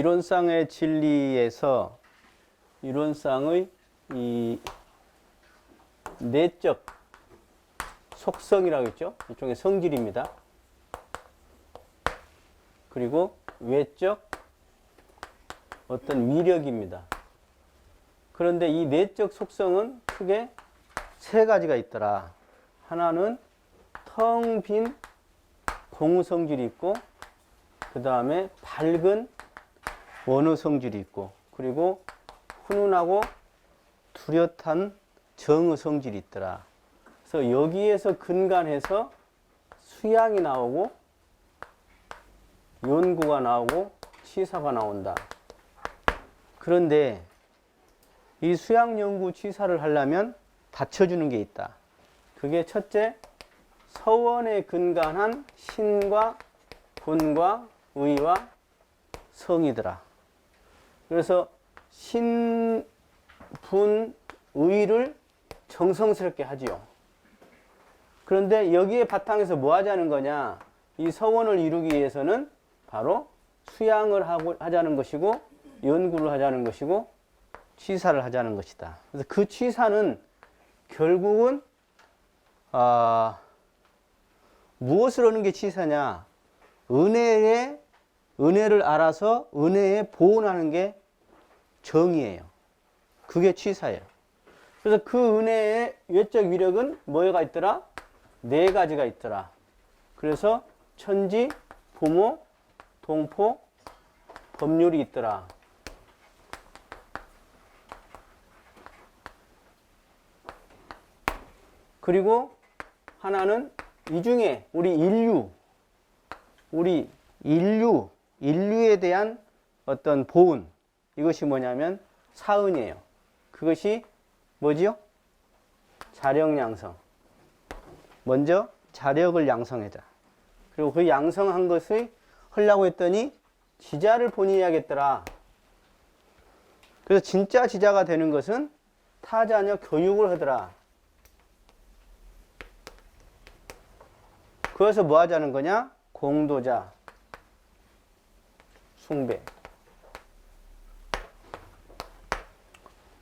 이론상의 진리에서 이론상의 이 내적 속성이라고 했죠. 일종의 성질입니다. 그리고 외적 어떤 위력입니다. 그런데 이 내적 속성은 크게 세 가지가 있더라. 하나는 텅 빈 공유 성질이 있고, 그 다음에 밝은 원의 성질이 있고, 그리고 훈훈하고 뚜렷한 정의 성질이 있더라. 그래서 여기에서 근간해서 수양이 나오고 연구가 나오고 치사가 나온다. 그런데 이 수양 연구 치사를 하려면 받쳐주는 게 있다. 그게 첫째, 서원에 근간한 신과 분과 의와 성이더라. 그래서 신, 분, 의를 정성스럽게 하지요. 그런데 여기에 바탕에서 뭐 하자는 거냐? 이 서원을 이루기 위해서는 바로 수양을 하자는 것이고, 연구를 하자는 것이고, 치사를 하자는 것이다. 그래서 그 치사는 결국은 무엇을 하는 게 치사냐? 은혜를 알아서 은혜에 보온하는 게 정의예요. 그게 치사예요. 그래서 그 은혜의 외적 위력은 뭐가 있더라? 네 가지가 있더라. 그래서 천지, 부모, 동포, 법률이 있더라. 그리고 하나는 이 중에 우리 인류에 대한 어떤 보은, 이것이 뭐냐면 사은이에요. 그것이 뭐지요? 자력양성. 먼저 자력을 양성하자. 그리고 그 양성한 것을 하려고 했더니 지자를 본인이 하겠더라. 그래서 진짜 지자가 되는 것은 타자녀 교육을 하더라. 그래서 뭐 하자는 거냐? 공도자, 숭배.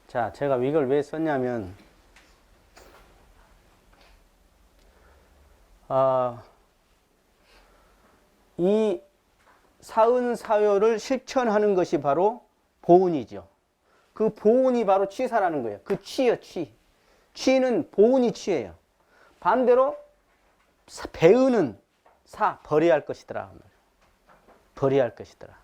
자, 제가 이걸 왜 썼냐면, 이 사은사효를 실천하는 것이 바로 보은이죠. 그 보은이 바로 치사라는 거예요. 그 치요, 치. 치는 보은이 치예요. 반대로 배은은 버려야 할 것이더라. 버려야 할 것이더라.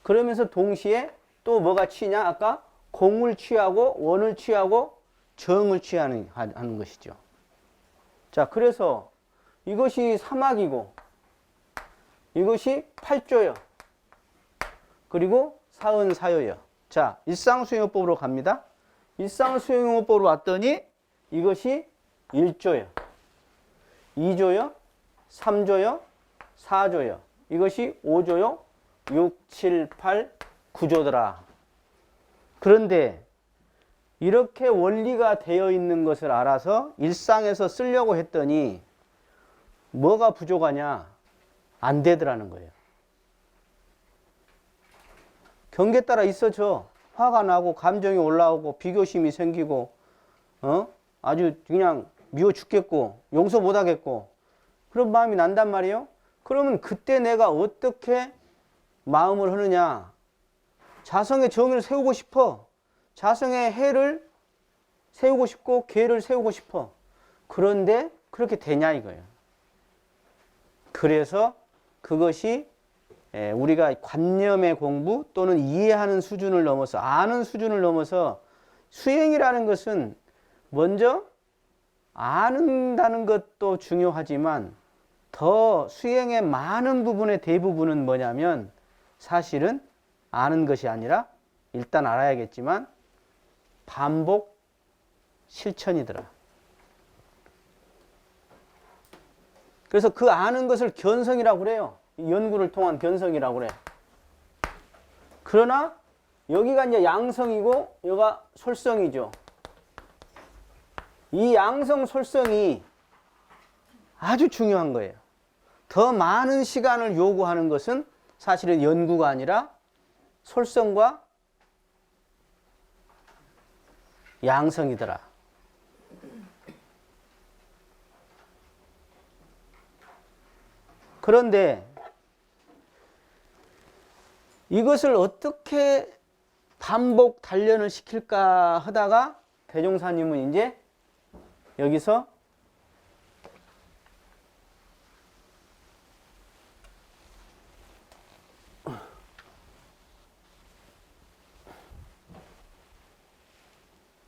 그러면서 동시에 또 뭐가 치냐? 아까 공을 취하고 원을 취하고 정을 취하는 하는 것이죠. 자, 그래서 이것이 사막이고 이것이 팔조요. 그리고 사은사효요. 자, 일상수용요법으로 갑니다. 일상수용요법으로 왔더니 이것이 1조요. 2조요, 3조요, 4조요. 이것이 5조요, 6, 7, 8, 9조더라. 그런데 이렇게 원리가 되어 있는 것을 알아서 일상에서 쓰려고 했더니 뭐가 부족하냐? 안 되더라는 거예요. 경계 따라 있어져. 화가 나고 감정이 올라오고 비교심이 생기고 아주 그냥 미워 죽겠고 용서 못 하겠고 그런 마음이 난단 말이에요. 그러면 그때 내가 어떻게 마음을 하느냐? 자성의 정의를 세우고 싶어. 자성의 해를 세우고 싶고 계를 세우고 싶어. 그런데 그렇게 되냐 이거예요. 그래서 그것이 우리가 관념의 공부 또는 이해하는 수준을 넘어서 아는 수준을 넘어서 수행이라는 것은 먼저 아는다는 것도 중요하지만 더 수행의 많은 부분의 대부분은 뭐냐면 사실은 아는 것이 아니라 일단 알아야겠지만 반복 실천이더라. 그래서 그 아는 것을 견성이라고 그래요. 연구를 통한 견성이라고 그래. 그러나 여기가 이제 양성이고 여기가 솔성이죠. 이 양성 솔성이 아주 중요한 거예요. 더 많은 시간을 요구하는 것은 사실은 연구가 아니라 솔성과 양성이더라. 그런데 이것을 어떻게 반복 단련을 시킬까 하다가 대종사님은 이제 여기서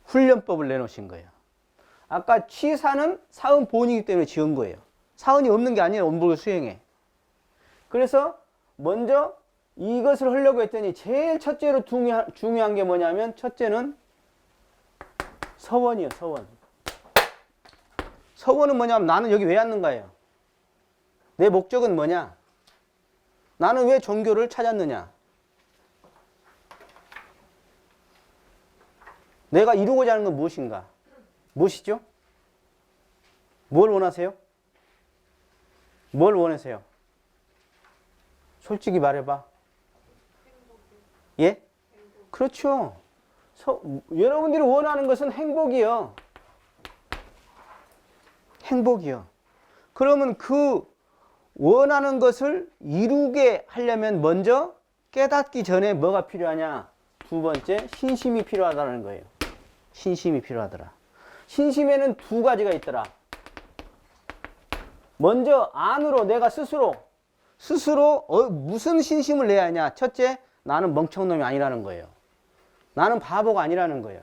훈련법을 내놓으신 거예요. 아까 취사는 사은 본이기 때문에 지은 거예요. 사은이 없는 게 아니에요. 원불교 수행에. 그래서 먼저 이것을 하려고 했더니 제일 첫째로 중요한 게 뭐냐면 첫째는 서원이에요. 서원. 서원은 뭐냐면 나는 여기 왜 왔는가예요. 내 목적은 뭐냐. 나는 왜 종교를 찾았느냐. 내가 이루고자 하는 건 무엇인가? 무엇이죠? 뭘 원하세요? 뭘 원하세요? 솔직히 말해봐. 예? 그렇죠. 여러분들이 원하는 것은 행복이요. 행복이요. 그러면 그 원하는 것을 이루게 하려면 먼저 깨닫기 전에 뭐가 필요하냐? 두 번째, 신심이 필요하다는 거예요. 신심이 필요하더라. 신심에는 두 가지가 있더라. 먼저 안으로 내가 스스로 무슨 신심을 내야 하냐. 첫째, 나는 멍청놈이 아니라는 거예요. 나는 바보가 아니라는 거예요.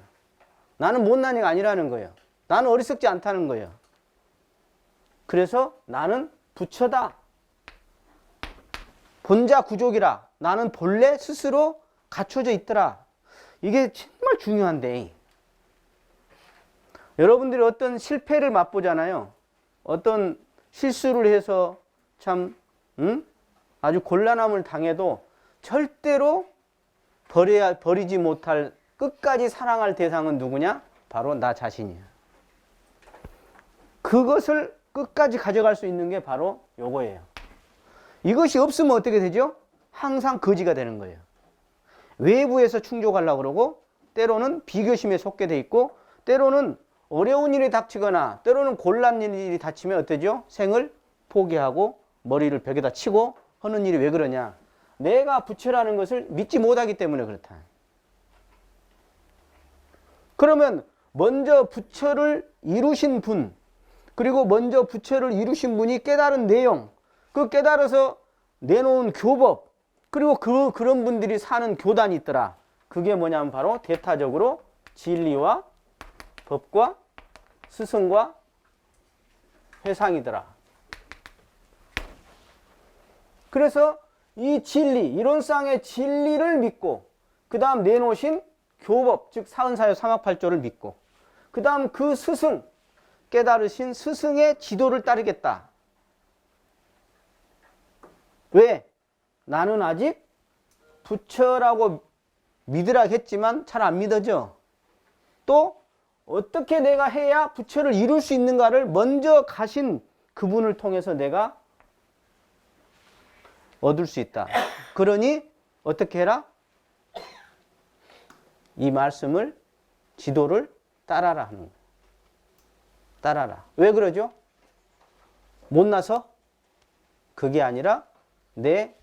나는 못난 애가 아니라는 거예요. 나는 어리석지 않다는 거예요. 그래서 나는 부처다. 본자 구족이라. 나는 본래 스스로 갖춰져 있더라. 이게 정말 중요한데 여러분들이 어떤 실패를 맛보잖아요. 어떤 실수를 해서 참 아주 곤란함을 당해도 절대로 버리지 못할 끝까지 사랑할 대상은 누구냐? 바로 나 자신이야. 그것을 끝까지 가져갈 수 있는 게 바로 요거예요. 이것이 없으면 어떻게 되죠? 항상 거지가 되는 거예요. 외부에서 충족하려고 그러고 때로는 비교심에 속게 돼 있고 때로는 어려운 일이 닥치거나 때로는 곤란한 일이 닥치면 어때죠? 생을 포기하고 머리를 벽에다 치고 하는 일이 왜 그러냐? 내가 부처라는 것을 믿지 못하기 때문에 그렇다. 그러면 먼저 부처를 이루신 분, 그리고 먼저 부처를 이루신 분이 깨달은 내용, 그 깨달아서 내놓은 교법, 그리고 그런 분들이 사는 교단이 있더라. 그게 뭐냐면 바로 대타적으로 진리와 법과 스승과 회상이더라. 그래서 이 진리, 이론상의 진리를 믿고 그 다음 내놓으신 교법, 즉 사은사요 삼학팔조를 믿고 그 다음 그 스승, 깨달으신 스승의 지도를 따르겠다. 왜? 나는 아직 부처라고 믿으라 했지만 잘 안 믿어져. 또 어떻게 내가 해야 부처를 이룰 수 있는가를 먼저 가신 그분을 통해서 내가 얻을 수 있다. 그러니 어떻게 해라? 이 말씀을, 지도를 따라라 하는 거예요. 따라라. 왜 그러죠? 못나서? 그게 아니라 내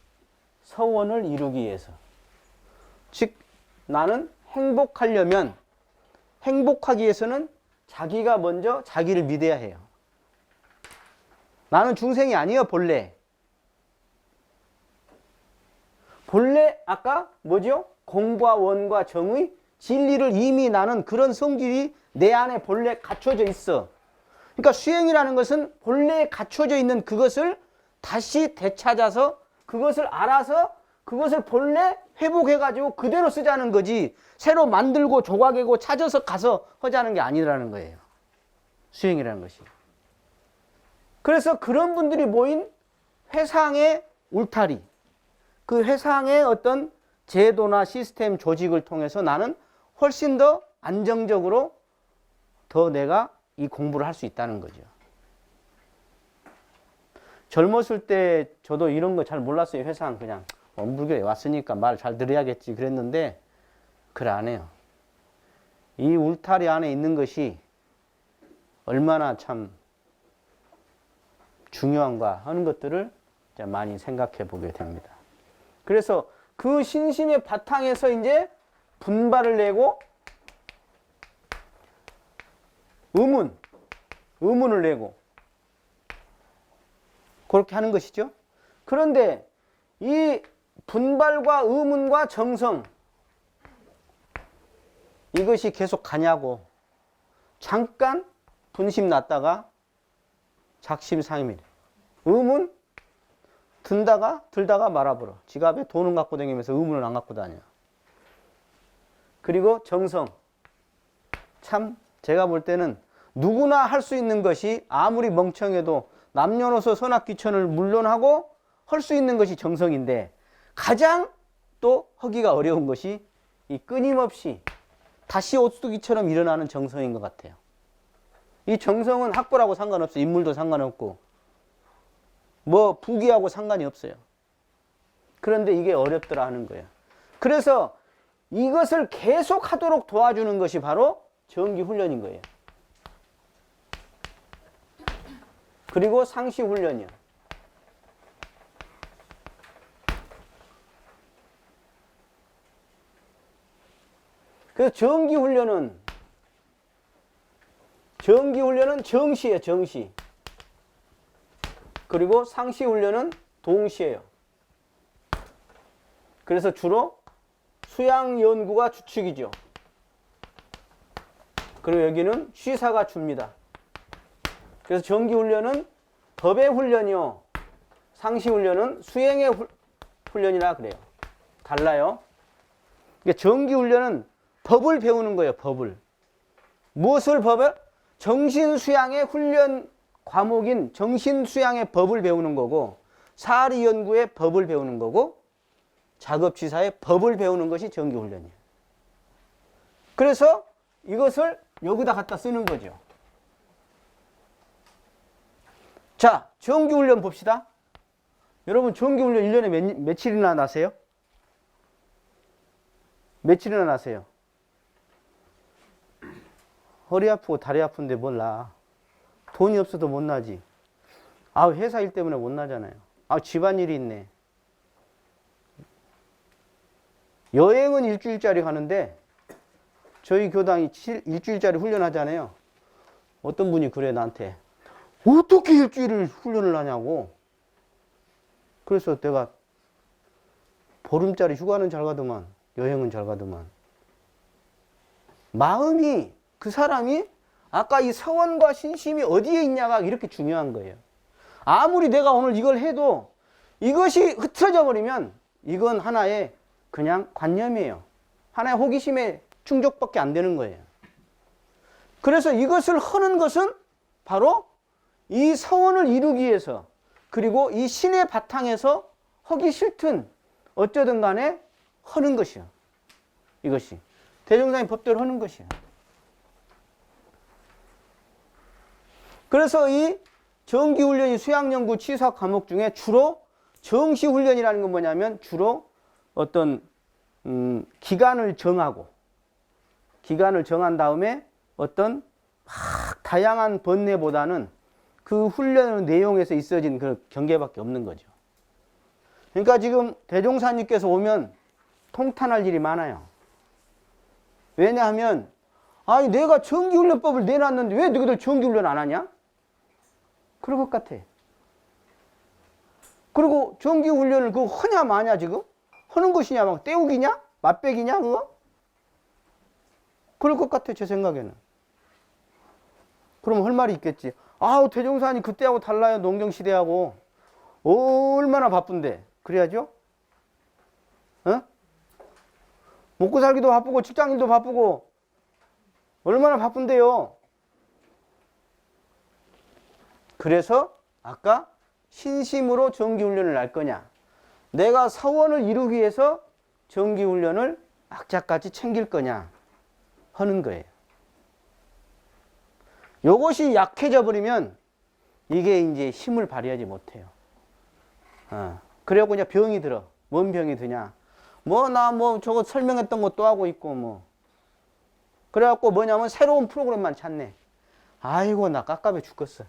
서원을 이루기 위해서. 즉 나는 행복하려면 행복하기 위해서는 자기가 먼저 자기를 믿어야 해요. 나는 중생이 아니에요. 본래 아까 뭐죠? 공과 원과 정의 진리를 이미 나는 그런 성질이 내 안에 본래 갖춰져 있어. 그러니까 수행이라는 것은 본래 갖춰져 있는 그것을 다시 되찾아서 그것을 알아서 그것을 본래 회복해가지고 그대로 쓰자는 거지 새로 만들고 조각이고 찾아서 가서 하자는 게 아니라는 거예요. 수행이라는 것이. 그래서 그런 분들이 모인 회상의 울타리, 그 회상의 어떤 제도나 시스템 조직을 통해서 나는 훨씬 더 안정적으로 더 내가 이 공부를 할 수 있다는 거죠. 젊었을 때 저도 이런 거 잘 몰랐어요. 회상 그냥 원불교에 왔으니까 말 잘 들어야겠지 그랬는데 그래 안 해요. 이 울타리 안에 있는 것이 얼마나 참 중요한가 하는 것들을 이제 많이 생각해 보게 됩니다. 그래서 그 신심의 바탕에서 이제 분발을 내고 의문을 내고 그렇게 하는 것이죠. 그런데 이 분발과 의문과 정성 이것이 계속 가냐고. 잠깐 분심 났다가 작심삼일. 의문 들다가 말아버려. 지갑에 돈은 갖고 다니면서 의문을 안 갖고 다녀. 그리고 정성. 참 제가 볼 때는 누구나 할 수 있는 것이 아무리 멍청해도 남녀노소 선악귀천을 물론하고 할 수 있는 것이 정성인데 가장 또 하기가 어려운 것이 이 끊임없이 다시 오뚜기처럼 일어나는 정성인 것 같아요. 이 정성은 학벌하고 상관없어요. 인물도 상관없고 뭐 부귀하고 상관이 없어요. 그런데 이게 어렵더라 하는 거예요. 그래서 이것을 계속 하도록 도와주는 것이 바로 정기훈련인 거예요. 그리고 상시훈련이요. 그래서 정기훈련은 정시예요. 정시. 그리고 상시훈련은 동시예요. 그래서 주로 수양연구가 주축이죠. 그리고 여기는 취사가 줍니다. 그래서 정기훈련은 법의 훈련이요. 상시훈련은 수행의 훈련이라 그래요. 달라요. 그러니까 정기훈련은 법을 배우는 거예요. 법을. 무엇을 법을? 정신수양의 훈련 과목인 정신수양의 법을 배우는 거고 사리연구의 법을 배우는 거고 작업취사의 법을 배우는 것이 정기훈련이에요. 그래서 이것을 여기다 갖다 쓰는 거죠. 자, 정기훈련 봅시다. 여러분 정기훈련 1년에 며칠이나 나세요? 며칠이나 나세요? 허리 아프고 다리 아픈데 뭘 나. 돈이 없어도 못 나지. 아, 회사 일 때문에 못 나잖아요. 아, 집안일이 있네. 여행은 일주일짜리 가는데 저희 교당이 일주일짜리 훈련하잖아요. 어떤 분이 그래 나한테 어떻게 일주일을 훈련을 하냐고. 그래서 내가 보름짜리 휴가는 잘 가더만 여행은 잘 가더만. 마음이 그 사람이 아까 이 서원과 신심이 어디에 있냐가 이렇게 중요한 거예요. 아무리 내가 오늘 이걸 해도 이것이 흐트러져 버리면 이건 하나의 그냥 관념이에요. 하나의 호기심의 충족밖에 안 되는 거예요. 그래서 이것을 하는 것은 바로 이 서원을 이루기 위해서 그리고 이 신의 바탕에서 하기 싫든 어쩌든 간에 하는 것이요. 이것이 대종사님 법대로 하는 것이요. 그래서 이 정기훈련이 수양연구 취사 과목 중에 주로 정시훈련이라는 건 뭐냐면 주로 어떤 기간을 정하고 기간을 정한 다음에 어떤 막 다양한 번뇌보다는 그 훈련 내용에서 있어진 그 경계밖에 없는 거죠. 그러니까 지금 대종사님께서 오면 통탄할 일이 많아요. 왜냐하면 아니 내가 정기훈련법을 내놨는데 왜 너희들 정기훈련 안 하냐? 그럴 것 같아. 그리고 정기훈련을 그거 하냐 마냐 지금? 하는 것이냐 막 때우기냐? 맛배기냐 그거? 그럴 것 같아 제 생각에는. 그럼 할 말이 있겠지. 아우 대종사님 그때하고 달라요. 농경시대하고. 얼마나 바쁜데. 그래야죠? 어? 먹고 살기도 바쁘고 직장인도 바쁘고 얼마나 바쁜데요. 그래서 아까 신심으로 정기훈련을 할 거냐. 내가 서원을 이루기 위해서 정기훈련을 악착같이 챙길 거냐 하는 거예요. 요것이 약해져 버리면 이게 이제 힘을 발휘하지 못해요. 그래갖고 그냥 병이 들어. 뭔 병이 드냐. 나 저거 설명했던 거 또 하고 있고 뭐. 그래갖고 뭐냐면 새로운 프로그램만 찾네. 아이고 나 깝깝해 죽겠어.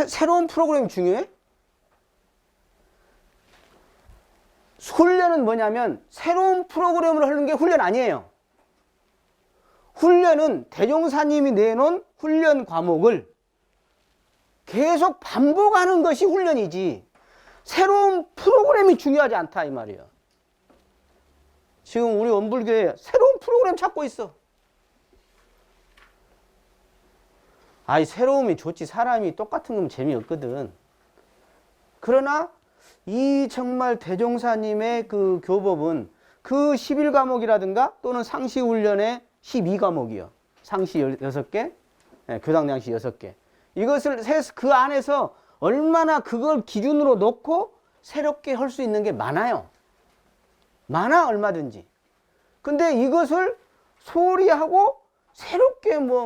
새로운 프로그램이 중요해? 훈련은 뭐냐면 새로운 프로그램을 하는 게 훈련 아니에요. 훈련은 대종사님이 내놓은 훈련 과목을 계속 반복하는 것이 훈련이지 새로운 프로그램이 중요하지 않다 이 말이에요. 지금 우리 원불교에 새로운 프로그램 찾고 있어. 아이 새로움이 좋지. 사람이 똑같은 거면 재미없거든. 그러나 이 정말 대종사님의 그 교법은 그 11과목이라든가 또는 상시훈련의 12과목이요. 상시 6개, 교당량시 6개. 이것을 그 안에서 얼마나 그걸 기준으로 놓고 새롭게 할 수 있는 게 많아요. 많아 얼마든지. 근데 이것을 소홀히 하고 새롭게 막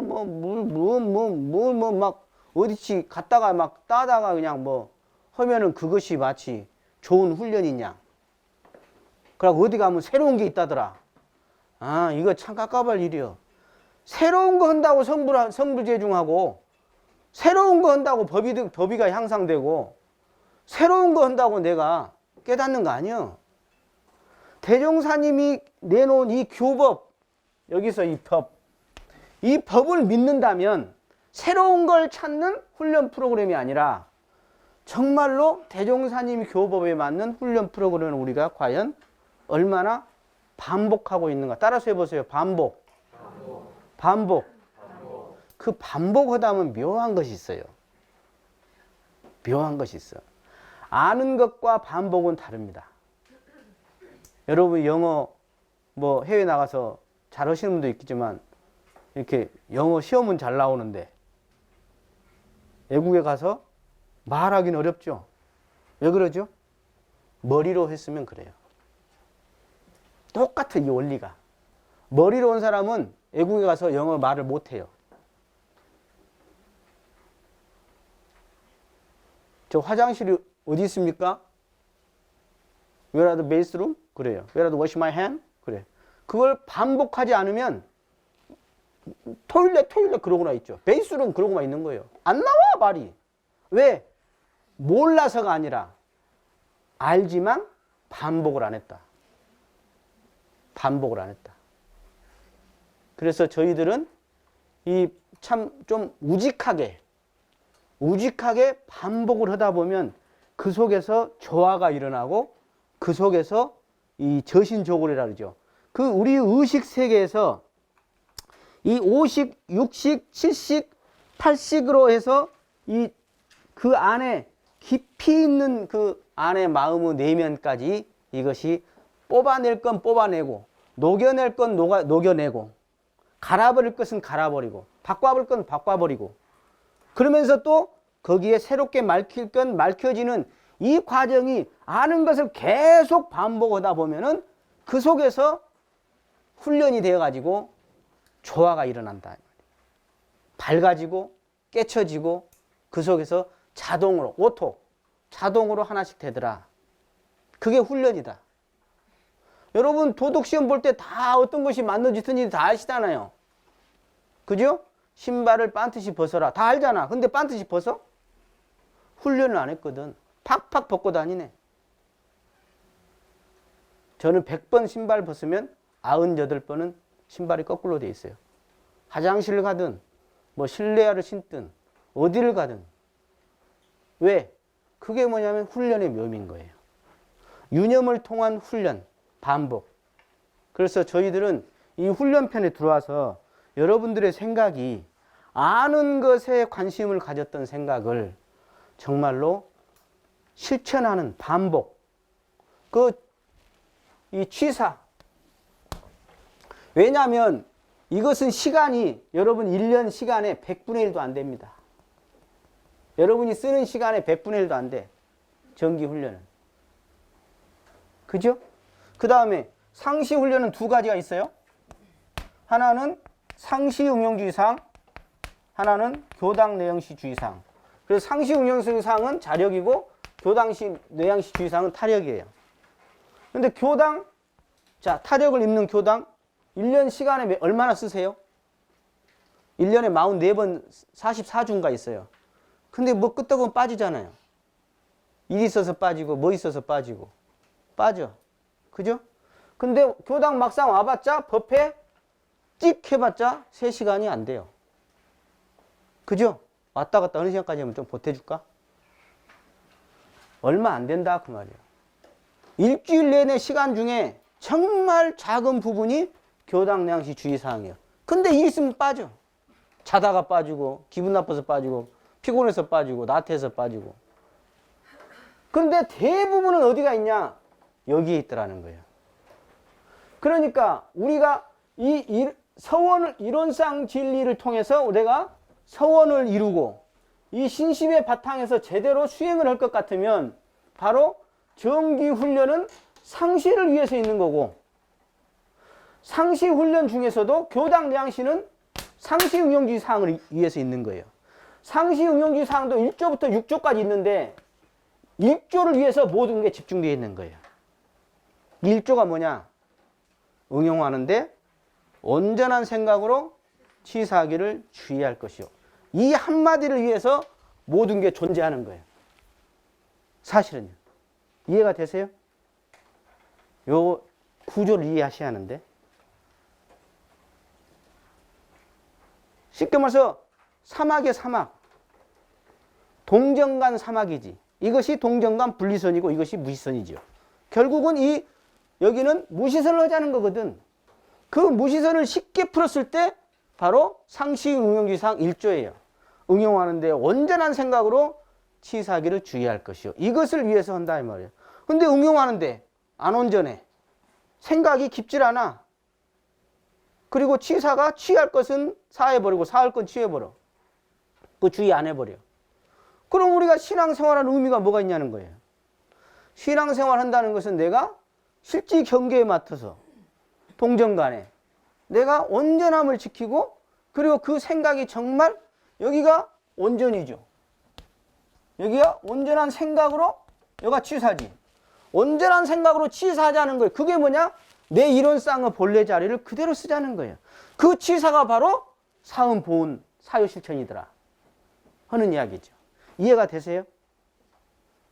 어디치 갔다가 막 따다가 그냥 하면은 그것이 마치 좋은 훈련이냐. 그러고 어디 가면 새로운 게 있다더라. 아, 이거 참 깝깝할 일이요. 새로운 거 한다고 성불재중하고, 새로운 거 한다고 법위가 향상되고, 새로운 거 한다고 내가 깨닫는 거 아니요. 대종사님이 내놓은 이 교법, 여기서 이 법을 믿는다면 새로운 걸 찾는 훈련 프로그램이 아니라 정말로 대종사님 교법에 맞는 훈련 프로그램을 우리가 과연 얼마나 반복하고 있는가. 따라서 해보세요. 반복. 그 반복하다 보면 묘한 것이 있어요. 묘한 것이 있어. 아는 것과 반복은 다릅니다. 여러분 영어 해외 나가서 잘 하시는 분도 있겠지만 이렇게 영어 시험은 잘 나오는데 외국에 가서 말하기는 어렵죠. 왜 그러죠? 머리로 했으면 그래요. 똑같아 이 원리가. 머리로 온 사람은 외국에 가서 영어 말을 못해요. 저 화장실이 어디 있습니까? Where are the bathroom? 그래요. Where are the wash my hand? 그래. 그걸 반복하지 않으면 토일렛 그러고나 있죠. 베이스룸 그러고만 있는 거예요. 안 나와 말이. 왜? 몰라서가 아니라 알지만 반복을 안 했다. 반복을 안 했다. 그래서 저희들은 이 참 좀 우직하게 반복을 하다 보면 그 속에서 조화가 일어나고 그 속에서 이 저신조골이라 그러죠. 그 우리 의식 세계에서 이 5식, 6식, 7식, 8식으로 해서 이 그 안에 깊이 있는 그 안에 마음의 내면까지 이것이 뽑아낼 건 뽑아내고 녹여낼 건 녹여내고 갈아버릴 것은 갈아버리고 바꿔버릴 건 바꿔버리고 그러면서 또 거기에 새롭게 밝힐 건 밝혀지는 이 과정이 아는 것을 계속 반복하다 보면은 그 속에서 훈련이 되어가지고 조화가 일어난다. 밝아지고 깨쳐지고 그 속에서 자동으로 자동으로 하나씩 되더라. 그게 훈련이다. 여러분 도덕시험 볼 때 다 어떤 것이 맞는지 틀린지 다 아시잖아요. 그죠? 신발을 반드시 벗어라. 다 알잖아. 근데 반드시 벗어? 훈련을 안 했거든. 팍팍 벗고 다니네. 저는 100번 신발 벗으면 98번은 신발이 거꾸로 돼 있어요. 화장실을 가든 실내화를 신든 어디를 가든. 왜? 그게 뭐냐면 훈련의 묘미인 거예요. 유념을 통한 훈련, 반복. 그래서 저희들은 이 훈련편에 들어와서 여러분들의 생각이 아는 것에 관심을 가졌던 생각을 정말로 실천하는 반복. 이 취사. 왜냐하면 이것은 시간이 여러분 1년 시간에 100분의 1도 안 됩니다. 여러분이 쓰는 시간에 100분의 1도 안 돼. 정기훈련은. 그죠? 그 다음에 상시훈련은 두 가지가 있어요. 하나는 상시응용주의상, 하나는 교당내용시주의상. 그래서 상시응용주의상은 자력이고 교당식, 뇌양식 주의사항은 타력이에요. 근데 교당, 자, 타력을 입는 교당, 1년 시간에 얼마나 쓰세요? 1년에 44번 44주인가 있어요. 근데 뭐 끄떡은 빠지잖아요. 일 있어서 빠지고, 뭐 있어서 빠지고. 빠져. 그죠? 근데 교당 막상 와봤자, 법회 찍 해봤자 3시간이 안 돼요. 그죠? 왔다 갔다 어느 시간까지 하면 좀 보태줄까? 얼마 안 된다 그 말이에요. 일주일 내내 시간 중에 정말 작은 부분이 교당 뇌양식 주의사항이에요. 근데 일 있으면 빠져. 자다가 빠지고, 기분 나빠서 빠지고, 피곤해서 빠지고, 나태해서 빠지고. 그런데 대부분은 어디가 있냐? 여기에 있더라는 거예요. 그러니까 우리가 이 서원을, 이론상 진리를 통해서 내가 서원을 이루고 이 신심의 바탕에서 제대로 수행을 할 것 같으면 바로 정기훈련은 상시를 위해서 있는 거고, 상시훈련 중에서도 교당 뇌양식은 상시응용주의 사항을 위해서 있는 거예요. 상시응용주의 사항도 1조부터 6조까지 있는데 1조를 위해서 모든 게 집중되어 있는 거예요. 1조가 뭐냐? 응용하는데 온전한 생각으로 치사하기를 주의할 것이요. 이 한마디를 위해서 모든 게 존재하는 거예요. 사실은요. 이해가 되세요? 요 구조를 이해하셔야 하는데. 쉽게 말해서 사막의 사막. 동정간 사막이지. 이것이 동정간 분리선이고 이것이 무시선이죠. 결국은 여기는 무시선을 하자는 거거든. 그 무시선을 쉽게 풀었을 때 바로 상시응용주의사항 1조예요. 응용하는데 온전한 생각으로 치사하기를 주의할 것이요. 이것을 위해서 한다 이 말이에요. 근데 응용하는데 안 온전해. 생각이 깊질 않아. 그리고 치사가 취할 것은 사해버리고 사할 건 취해버려. 그 주의 안 해버려. 그럼 우리가 신앙생활하는 의미가 뭐가 있냐는 거예요. 신앙생활 한다는 것은 내가 실제 경계에 맡아서 동정간에 내가 온전함을 지키고, 그리고 그 생각이 정말 여기가 온전이죠. 여기가 온전한 생각으로 여기가 치사지. 온전한 생각으로 치사하자는 거예요. 그게 뭐냐? 내 이론상의 본래 자리를 그대로 쓰자는 거예요. 그 치사가 바로 사은, 보은, 사유실천이더라 하는 이야기죠. 이해가 되세요?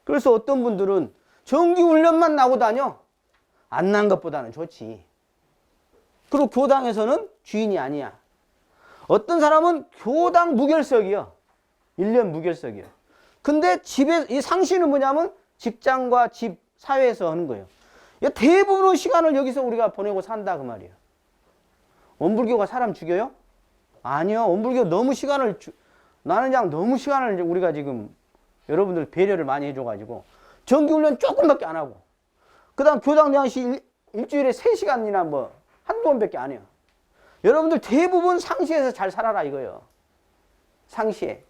그래서 어떤 분들은 정기훈련만 나고 다녀. 안 난 것보다는 좋지. 그리고 교당에서는 주인이 아니야. 어떤 사람은 교당 무결석이요. 1년 무결석이요. 근데 집에, 이 상시는 뭐냐면 직장과 집, 사회에서 하는 거예요. 대부분의 시간을 여기서 우리가 보내고 산다 그 말이에요. 원불교가 사람 죽여요? 아니요. 원불교 너무 나는 그냥 너무 시간을 우리가 지금 여러분들 배려를 많이 해줘가지고 정기훈련 조금밖에 안 하고, 그 다음 교당 뇌양식 일주일에 3시간이나 뭐 한두 번밖에 안 해요. 여러분들 대부분 상시에서 잘 살아라 이거예요. 상시에.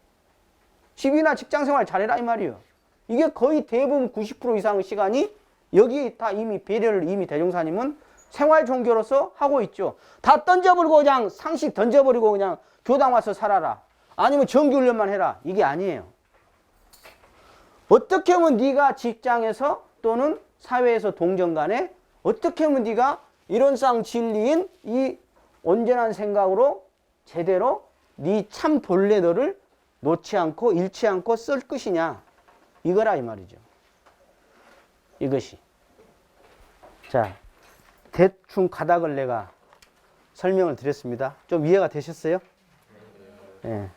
집이나 직장생활 잘해라 이 말이에요. 이게 거의 대부분 90% 이상의 시간이 여기 다 이미 배려를 이미 대종사님은 생활 종교로서 하고 있죠. 다 던져버리고 그냥 상식 던져버리고 그냥 교당 와서 살아라. 아니면 정기훈련만 해라. 이게 아니에요. 어떻게 하면 네가 직장에서 또는 사회에서 동정간에 어떻게 하면 네가 이론상 진리인 이 온전한 생각으로 제대로 네 참 본래 너를 놓지 않고 잃지 않고 쓸 것이냐. 이거라 이 말이죠. 이것이. 자, 대충 가닥을 내가 설명을 드렸습니다. 좀 이해가 되셨어요? 예.